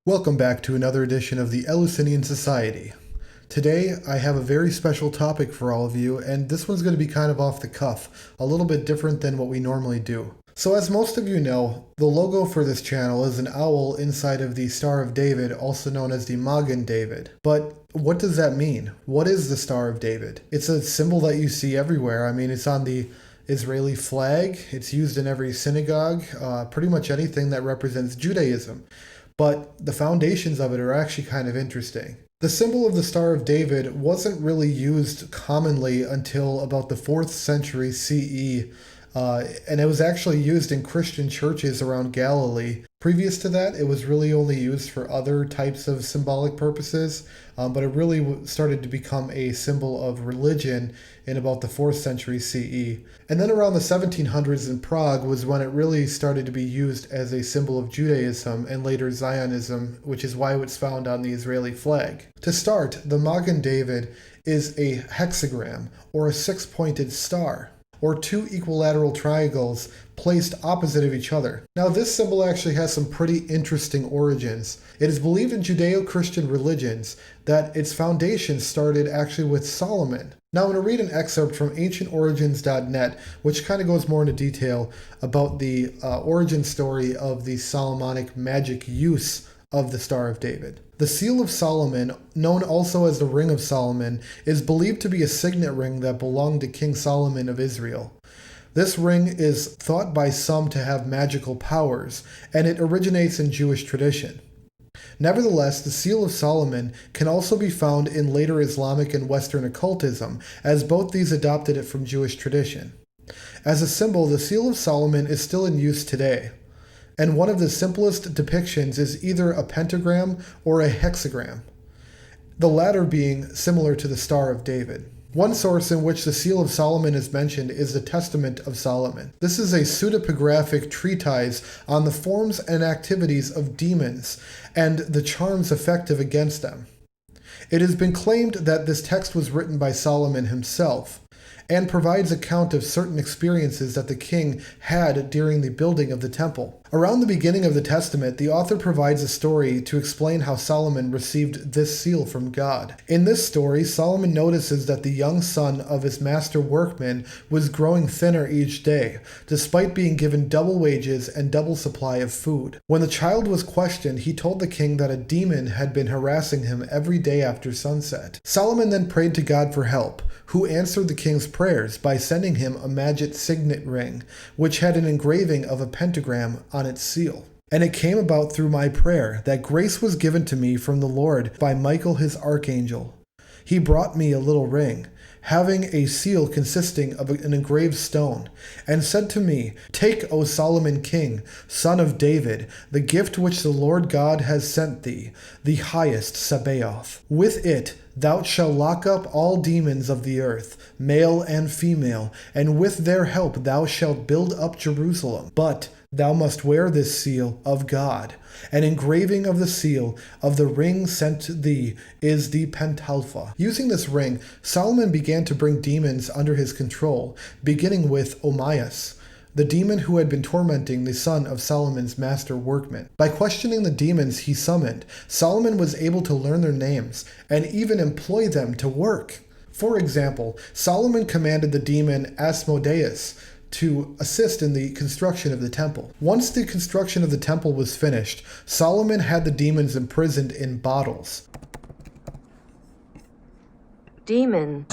Welcome back to another edition of the Eleusinian Society. Today, I have a very special topic for all of you, and this one's going to be kind of off the cuff, a little bit different than what we normally do. So as most of you know, the logo for this channel is an owl inside of the Star of David, also known as the Magen David. But what does that mean? What is the Star of David? It's a symbol that you see everywhere. I mean, it's on the Israeli flag, it's used in every synagogue, pretty much anything that represents Judaism. But the foundations of it are actually kind of interesting. The symbol of the Star of David wasn't really used commonly until about the 4th century CE, and it was actually used in Christian churches around Galilee. Previous to that, it was really only used for other types of symbolic purposes, but it really started to become a symbol of religion in about the 4th century CE. And then around the 1700s in Prague was when it really started to be used as a symbol of Judaism and later Zionism, which is why it's found on the Israeli flag. To start, the Magen David is a hexagram, or a six-pointed star, or two equilateral triangles placed opposite of each other. Now, this symbol actually has some pretty interesting origins. It is believed in Judeo-Christian religions that its foundation started actually with Solomon. Now, I'm going to read an excerpt from ancientorigins.net, which kind of goes more into detail about the origin story of the Solomonic magic use of the Star of David. The Seal of Solomon, known also as the Ring of Solomon, is believed to be a signet ring that belonged to King Solomon of Israel. This ring is thought by some to have magical powers, and it originates in Jewish tradition. Nevertheless, the Seal of Solomon can also be found in later Islamic and Western occultism, as both these adopted it from Jewish tradition. As a symbol, the Seal of Solomon is still in use today, and one of the simplest depictions is either a pentagram or a hexagram, the latter being similar to the Star of David. One source in which the Seal of Solomon is mentioned is the Testament of Solomon. This is a pseudepigraphic treatise on the forms and activities of demons and the charms effective against them. It has been claimed that this text was written by Solomon himself, and provides account of certain experiences that the king had during the building of the temple. Around the beginning of the Testament, the author provides a story to explain how Solomon received this seal from God. In this story, Solomon notices that the young son of his master workman was growing thinner each day, despite being given double wages and double supply of food. When the child was questioned, he told the king that a demon had been harassing him every day after sunset. Solomon then prayed to God for help, who answered the king's prayers by sending him a magic signet ring, which had an engraving of a pentagram on its seal. And it came about through my prayer that grace was given to me from the Lord by Michael his archangel. He brought me a little ring, having a seal consisting of an engraved stone, and said to me, "Take, O Solomon king, son of David, the gift which the Lord God has sent thee, the highest Sabaoth. With it thou shalt lock up all demons of the earth, male and female, and with their help thou shalt build up Jerusalem. But thou must wear this seal of God. An engraving of the seal of the ring sent to thee is the pentalpha." Using this ring, Solomon began to bring demons under his control, beginning with Omias, the demon who had been tormenting the son of Solomon's master workman. By questioning the demons he summoned, Solomon was able to learn their names and even employ them to work. For example, Solomon commanded the demon Asmodeus to assist in the construction of the temple. Once the construction of the temple was finished, Solomon had the demons imprisoned in bottles. Demon.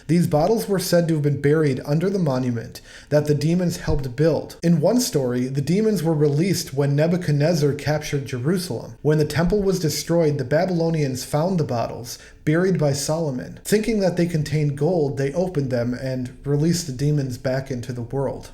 These bottles were said to have been buried under the monument that the demons helped build. In one story, the demons were released when Nebuchadnezzar captured Jerusalem. When the temple was destroyed, the Babylonians found the bottles, buried by Solomon. Thinking that they contained gold, they opened them and released the demons back into the world.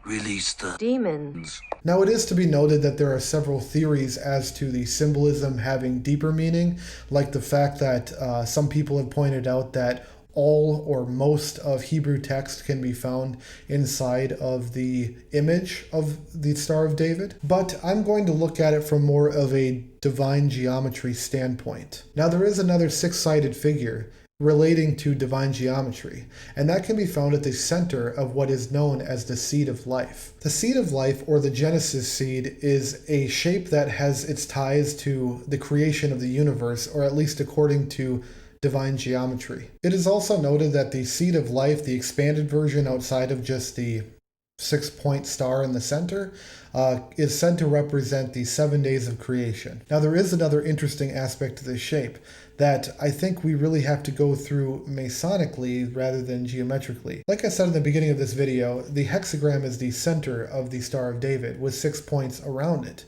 Release the demons. Now, it is to be noted that there are several theories as to the symbolism having deeper meaning, like the fact that some people have pointed out that all or most of Hebrew text can be found inside of the image of the Star of David. But I'm going to look at it from more of a divine geometry standpoint. Now, there is another six-sided figure, relating to divine geometry, and that can be found at the center of what is known as the seed of life. The seed of life, or the Genesis seed, is a shape that has its ties to the creation of the universe, or at least according to divine geometry. It is also noted that the seed of life, the expanded version outside of just the 6-point star in the center, is said to represent the 7 days of creation. Now, there is another interesting aspect to this shape that I think we really have to go through Masonically rather than geometrically. Like I said in the beginning of this video, the hexagram is the center of the Star of David with 6 points around it.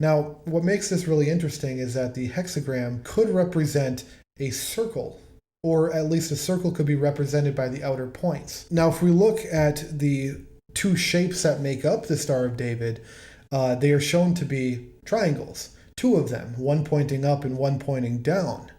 Now, what makes this really interesting is that the hexagram could represent a circle, or at least a circle could be represented by the outer points. Now, if we look at the two shapes that make up the Star of David, they are shown to be triangles, two of them, one pointing up and one pointing down.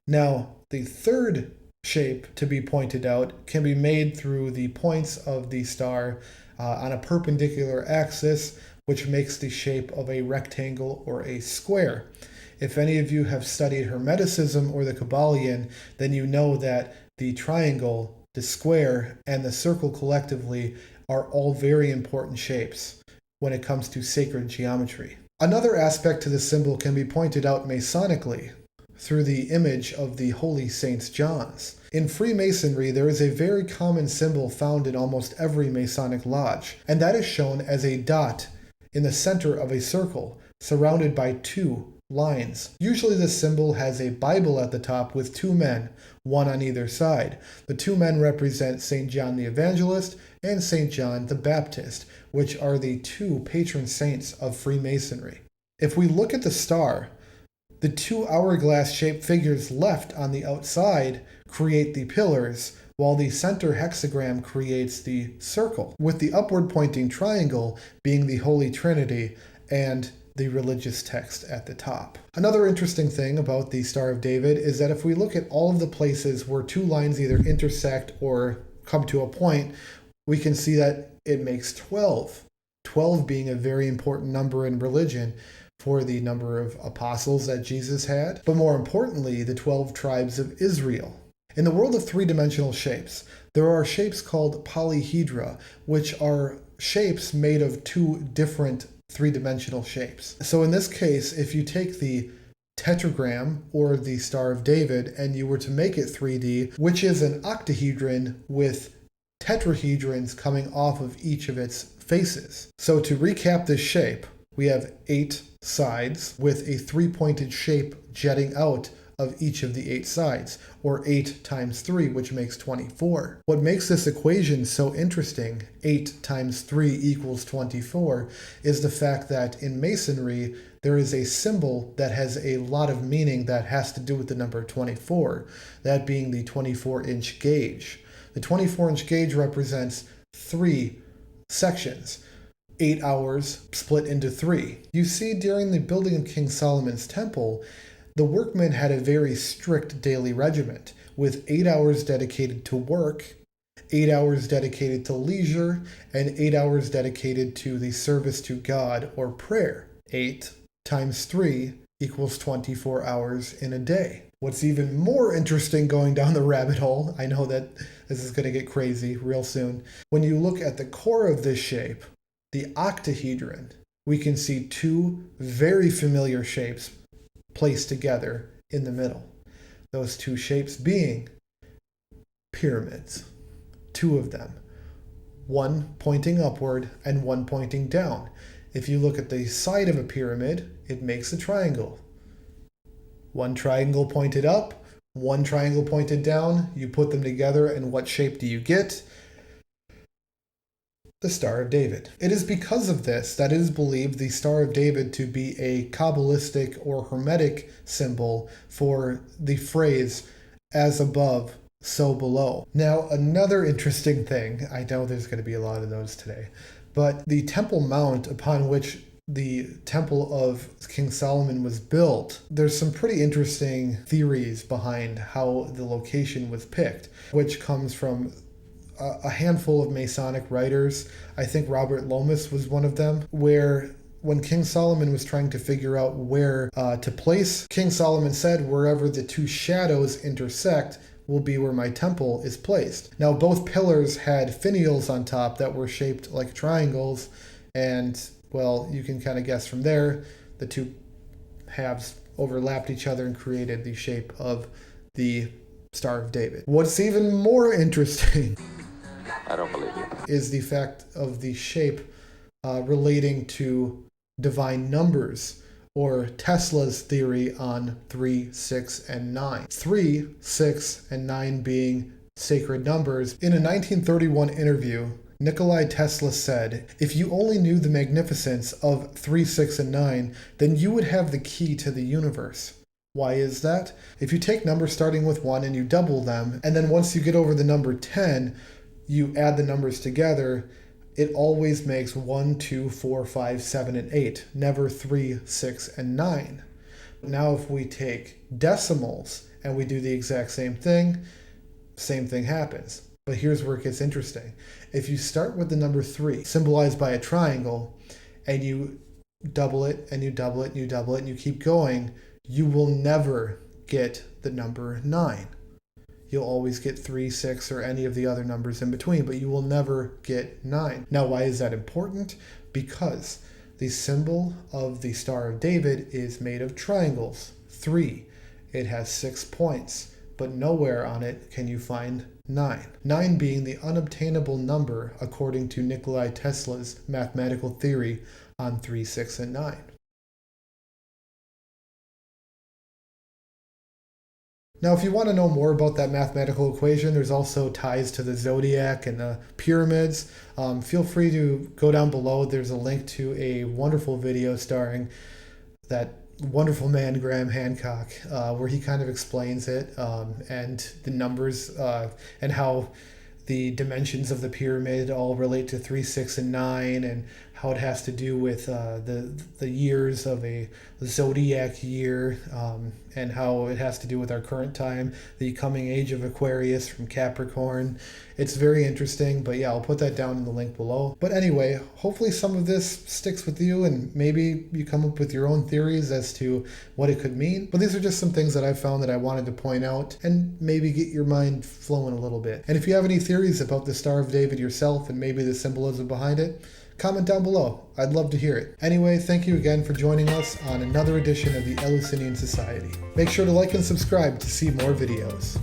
Now, the third shape to be pointed out can be made through the points of the star on a perpendicular axis, which makes the shape of a rectangle or a square. If any of you have studied Hermeticism or the Kabbalion, then you know that the triangle, the square, and the circle collectively are all very important shapes when it comes to sacred geometry. Another aspect to the symbol can be pointed out Masonically through the image of the Holy Saints Johns. In Freemasonry, there is a very common symbol found in almost every Masonic lodge, and that is shown as a dot in the center of a circle, surrounded by two lines. Usually this symbol has a Bible at the top with two men, one on either side. The two men represent St. John the Evangelist and St. John the Baptist, which are the two patron saints of Freemasonry. If we look at the star, the two hourglass-shaped figures left on the outside create the pillars, while the center hexagram creates the circle, with the upward-pointing triangle being the Holy Trinity and the religious text at the top. Another interesting thing about the Star of David is that if we look at all of the places where two lines either intersect or come to a point, we can see that it makes 12. 12 being a very important number in religion for the number of apostles that Jesus had, but more importantly, the 12 tribes of Israel. In the world of three-dimensional shapes, there are shapes called polyhedra, which are shapes made of two different three-dimensional shapes. So in this case, if you take the tetragram or the Star of David and you were to make it 3D, which is an octahedron with tetrahedrons coming off of each of its faces. So to recap this shape, we have 8 sides with a 3-pointed shape jetting out of each of the 8 sides, or 8 times 3, which makes 24. What makes this equation so interesting, 8 times 3 equals 24, is the fact that in Masonry, there is a symbol that has a lot of meaning that has to do with the number 24, that being the 24-inch gauge. The 24-inch gauge represents 3 sections. 8 hours split into 3. You see, during the building of King Solomon's temple, the workmen had a very strict daily regiment, with 8 hours dedicated to work, 8 hours dedicated to leisure, and 8 hours dedicated to the service to God or prayer. 8 times 3 equals 24 hours in a day. What's even more interesting, going down the rabbit hole, I know that this is going to get crazy real soon, when you look at the core of this shape, the octahedron, we can see two very familiar shapes placed together in the middle. Those two shapes being pyramids, 2 of them, one pointing upward and one pointing down. If you look at the side of a pyramid, it makes a triangle. One triangle pointed up, one triangle pointed down. You put them together, and what shape do you get? The Star of David. It is because of this that it is believed the Star of David to be a Kabbalistic or Hermetic symbol for the phrase, as above, so below. Now, another interesting thing, I know there's going to be a lot of those today, but the Temple Mount upon which the Temple of King Solomon was built, there's some pretty interesting theories behind how the location was picked, which comes from a handful of Masonic writers. I think Robert Lomas was one of them, where when King Solomon was trying to figure out where to place, King Solomon said wherever the two shadows intersect will be where my temple is placed. Now, both pillars had finials on top that were shaped like triangles, and, well, you can kind of guess from there, the two halves overlapped each other and created the shape of the Star of David. What's even more interesting I don't believe you. is the fact of the shape relating to divine numbers, or Tesla's theory on 3, 6, and 9. 3, 6, and 9 being sacred numbers. In a 1931 interview, Nikola Tesla said, "If you only knew the magnificence of 3, 6, and 9, then you would have the key to the universe." Why is that? If you take numbers starting with 1 and you double them, and then once you get over the number 10, you add the numbers together, it always makes 1, 2, 4, 5, 7, and 8, never 3, 6, and 9. Now if we take decimals and we do the exact same thing happens. But here's where it gets interesting. If you start with the number 3, symbolized by a triangle, and you double it, and you double it, and you double it, and you keep going, you will never get the number 9. You'll always get 3, 6, or any of the other numbers in between, but you will never get 9. Now, why is that important? Because the symbol of the Star of David is made of triangles. 3. It has 6 points, but nowhere on it can you find 9. 9 being the unobtainable number according to Nikola Tesla's mathematical theory on 3, 6, and 9. Now, if you want to know more about that mathematical equation, there's also ties to the zodiac and the pyramids. Feel free to go down below. There's a link to a wonderful video starring that wonderful man, Graham Hancock, where he kind of explains it and the numbers and how the dimensions of the pyramid all relate to 3, 6, and 9, and how it has to do with the years of a zodiac year, and how it has to do with our current time, the coming age of Aquarius from Capricorn. It's very interesting, but yeah, I'll put that down in the link below. But anyway, hopefully some of this sticks with you, and maybe you come up with your own theories as to what it could mean. But these are just some things that I found that I wanted to point out and maybe get your mind flowing a little bit. And if you have any theories about the Star of David yourself and maybe the symbolism behind it, comment down below. I'd love to hear it. Anyway, thank you again for joining us on another edition of the Eleusinian Society. Make sure to like and subscribe to see more videos.